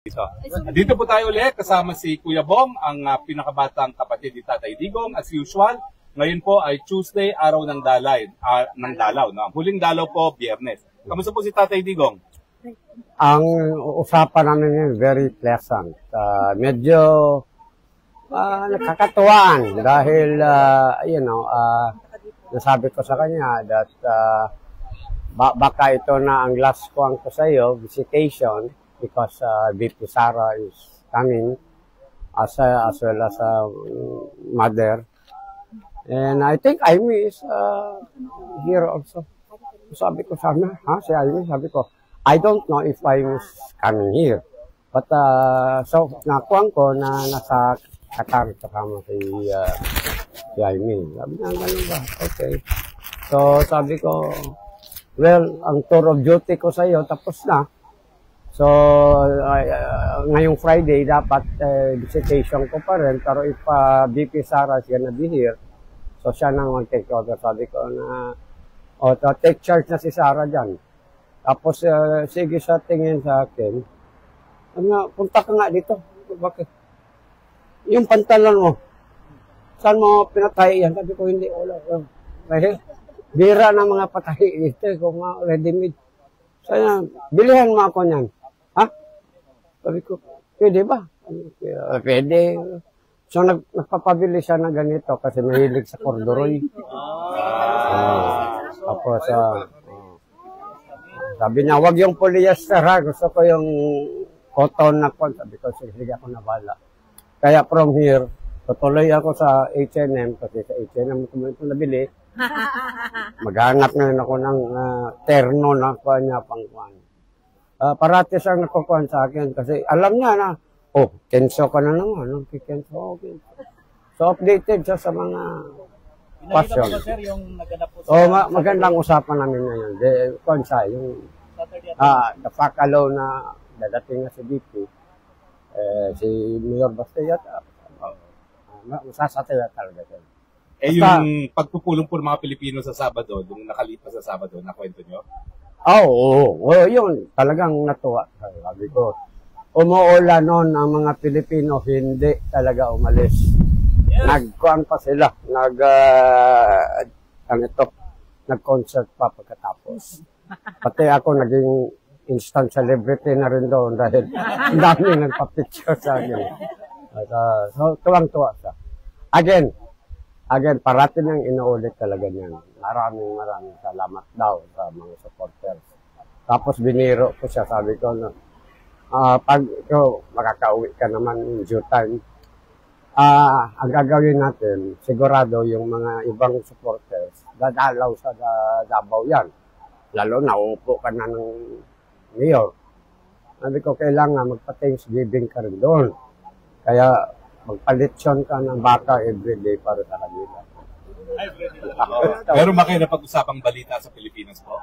Dito po tayo ulit kasama si Kuya Bong, ang pinakabatang kapatid ni Tatay Digong. As usual, ngayon po ay Tuesday, araw ng dalaw. No? Ang huling dalaw po, Biyernes. Kamusta po si Tatay Digong? Ang usapan namin yun, very pleasant. Medyo nakakatuwaan dahil, nasabi ko sa kanya that baka ito na ang last ko sa iyo, visitation, because VP Sara is coming as well as mother. And I think Amy is here also. Sabi ko sana, si Amy, sabi ko, I don't know if Amy is coming here. But so nakuha ko na nasa Qatar kasama si Amy. Sabi niya, ganun ba? Okay. So sabi ko, well, ang tour of duty ko sa iyo tapos na. So, ngayong Friday, dapat visitation ko pa rin. Pero if VP Sara is gonna be here, so siya nang mag-take over. Sabi ko na, take charge na si Sara dyan. Tapos, sige siya tingin sa akin. Punta ka nga dito. Bakit? Yung pantalon mo, saan mo pinatay yan? Sabi ko, hindi, wala. Bira ng mga patahi dito, kung ready-made. Saya, bilihan mo ako niyan. Ha? Sabi ko, pwede ba? Pwede. So, nagpapabili siya na ganito kasi mahilig sa corduroy. Tapos, sabi niya, wag yung polyester ha. Gusto ko yung cotton na kon. Sabi ko, sige ako na bala. Kaya from here, tutuloy ako sa H&M kasi sa H&M ko ito nabili. Maghanap ngayon ako ng terno na kanya pangkuhan. Parati siyang nakukuhan sa akin kasi alam niya na, Kenzo ka na naman. Kenzo, okay. So, updated siya sa mga passion. Magandang usapan namin ngayon. Konsa, yung the fact alone na dadating na si BP, si Mayor Bastayat, masasataya talaga siya. Yung pagpupulong po ng mga Pilipino sa Sabado, yung nakalipas sa Sabado, nakwento nyo? Yun, talagang natuwa. Sabi ko, umuula noon ang mga Pilipino, hindi talaga umalis. Yes. Nagkuhan pa sila, nag-concert pa pagkatapos. Pati ako naging instant celebrity na rin doon dahil dami nagpa-picture sa akin. So, tuwang-tuwa siya. Again, parati nang inuulit talaga niyan. Maraming salamat daw sa mga supporters. Tapos biniro ko siya, sabi ko, pag ikaw makakauwi ka naman in due time, ang gagawin natin, sigurado yung mga ibang supporters, dadalaw sa Davao yan. Lalo na, uupo ka na ng mayor. Sabi ko, kailangan magpa-Thanksgiving ka rin doon. Kaya, magpalitsyon ka ng baka everyday para sa kanila. Meron ba kayo na pag-usapang balita sa Pilipinas po?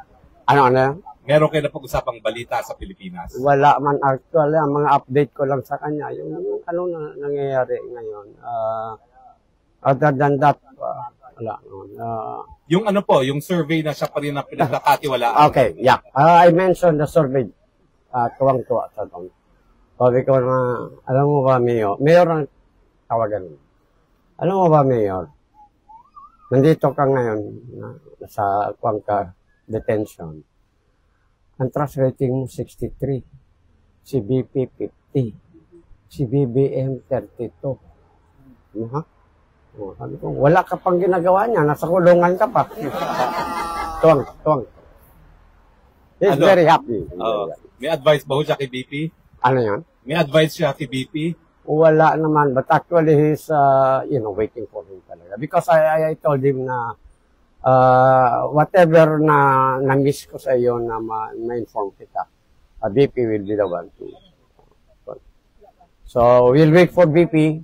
Ano yan? Meron kayo na pag-usapang balita sa Pilipinas? Wala man actually. Ang mga update ko lang sa kanya, yung ano na nangyayari ngayon. Other than that, wala. Yung ano po, yung survey na siya pa rin na pinagkakatiwalaan. Okay, yeah. I mentioned the survey. Tuwang-tuwa sa doon. Sabi ko na, alam mo ba, Mayor ang tawagan. Alam mo ba, Mayor? Nandito ka ngayon sa Cuenca detention. Ang trust rating mo 63. Si BP 50. Si BBM 32. Ha? Sabi ko, wala ka pang ginagawa niya. Nasa kulungan ka pa. Tuwang. He's very happy. May advice ba ho siya kay BP? Ano yan? May advice siya kay BP? Wala naman, but actually he's, waiting for him talaga. Because I told him na, whatever na na-miss ko sa iyo na ma-inform kita, BP will be the one to. So, we'll wait for BP,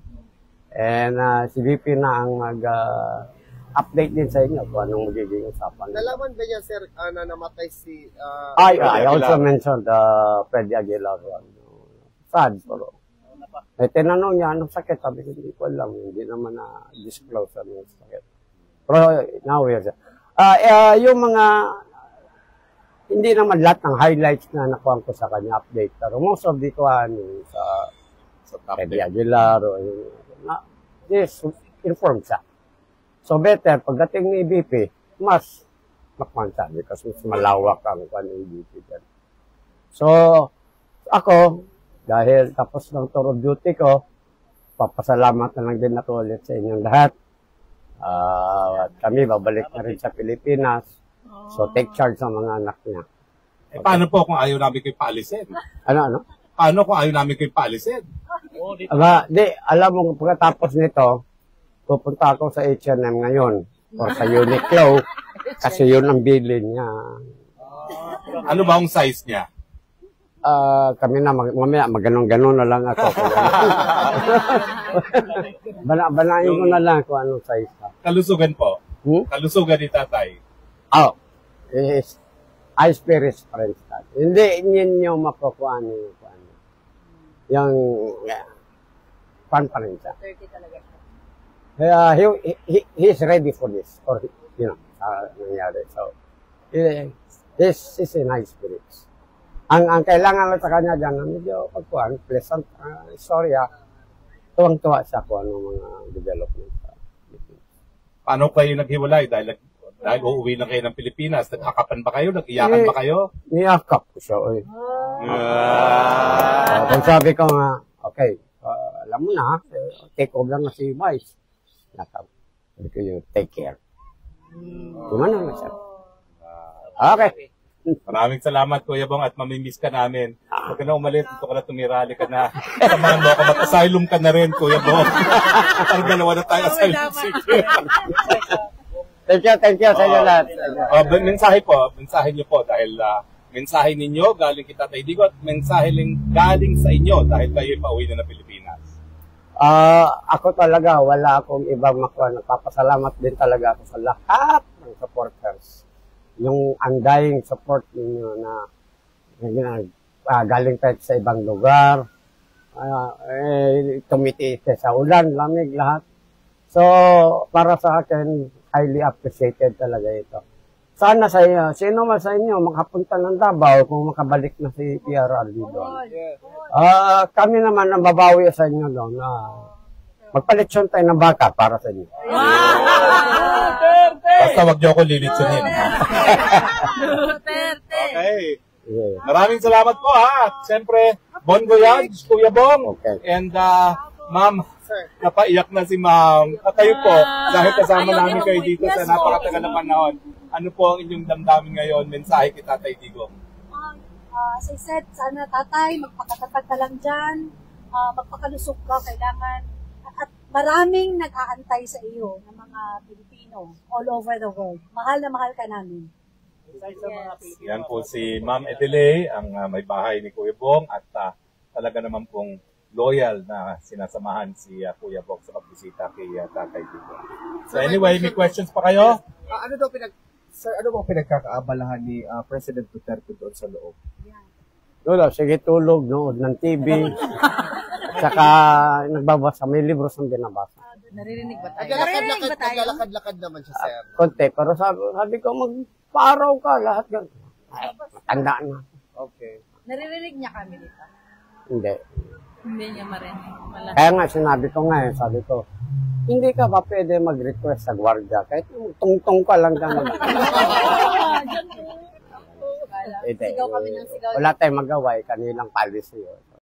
and si BP na ang mag-update din sa inyo kung anong magiging usapan. Nalaman ba niya, sir, na namatay si... I also mentioned Freddy Aguilar. Sad, pero... tinanong niya, anong sakit? Sabi ko, hindi ko alam. Hindi naman na-disclose anong sakit. Pero now, yung mga hindi naman lahat ng highlights na nakuha ko sa kanya update. Pero most of the sa top Eddie 10. Aguilar, yes, informed siya. So better, pagdating ni BP, mas makuha siya because mas malawak ang kuha ni BP dyan. So, ako, dahil tapos ng tour of duty ko, papasalamat na lang din ako ulit sa inyong lahat. At kami, babalik na rin sa Pilipinas. So, take charge sa mga anak niya. Paano po kung ayaw namin kayo paalisin? Ano? Paano kung ayaw namin kayo paalisin? Alam mo, pagkatapos nito, pupunta ako sa H&M ngayon or sa Uniqlo kasi yun ang bilin niya. Ano ba ang size niya? Kami na, mamaya, maganon-ganon na lang ako. Banayin ko na lang kung anong size ka. Kalusugan po. Kalusugan ni tatay. Oh, is high spirits pa rin siya. Hindi ninyo makukuha yung fan pa rin siya. 30 talaga siya. He's ready for this, or, nangyari. So, this is in high spirits. Ang kailangan lang sa kanya dyan, medyo pagkuhan, pleasant istorya, tuwang-tuwa siya kung anong mga development. Paano kayo naghiwalay? Dahil uuwi lang kayo ng Pilipinas, naghakapan ba kayo? Nag-iyakan ba kayo? Niyakap ko siya, oy. Kung sabi ko nga, okay, alam mo na, take over na si Vice. Nakap. Sabi ko yun, take care. Gumana na siya. Okay. Maraming salamat, Kuya Bong, at mamimiss ka namin. Huwag ka na umalis, dito ka na tumirali ka na. Samahan mo ako, mag-asylum ka na rin, Kuya Bong. Parang dalawa na tayo asylum seeker. Thank you sa inyo lahat. Mensahe niyo po, dahil mensahe ninyo galing kita Tatay Digo at mensahe galing sa inyo dahil kayo pauwi na ng Pilipinas. Ako talaga, wala akong ibang makuha. Nagpapasalamat din talaga ako sa lahat ng supporters. Yung undying support ninyo na galing kahit sa ibang lugar, tumitiis sa ulan, lamig, lahat. So, para sa akin, highly appreciated talaga ito. Sana sa inyo, sino man sa inyo makapunta ng Davao kung makabalik na si PRRD doon. Kami naman ang babawi sa inyo doon. Magpalitsyon tayo ng baka para sa inyo. Basta wag niyo ako lilitsunin. Okay. Maraming salamat po ha. Siyempre, bon voyage, Kuya Bong. Okay. And ma'am, napaiyak na si ma'am. At kayo po, dahil kasama namin kayo dito sa napakatagal na panahon. Ano po ang inyong damdamin ngayon? Mensahe kay Tatay Digong. As I said, sana tatay, magpakatatag ka lang dyan. Magpakalusok ka, kailangan. At maraming nag-aantay sa iyo ng mga Pilipino all over the world. Mahal na mahal ka namin. Yes. Yan po si Ma'am Edelay, ang may bahay ni Kuya Bong at talaga naman pong loyal na sinasamahan si Kuya Bong sa pagbisita kay Tatay Digong. So anyway, may questions pa kayo? Ano bang pinagkakaabalahan ni President Duterte doon sa loob? Lolo, sige tulog, nood ng TV. Saka nagbabasa, may libro siyang binabasa. Naririnig ba tayo? Naririnig ba tayo? Naglalakad-lakad naman siya, sir. Konti, pero sabi ko, magparaw ka lahat. Ay, matanda na. Okay. Naririnig niya kami dito. Hindi. Hindi niya marinig. Kaya nga, sabi ko, hindi ka ba pwede mag-request sa gwardiya? Kahit tungtong ka lang dyan. Sigaw kami ng sigaw. Wala tayong magawa, kanilang policy yun. So,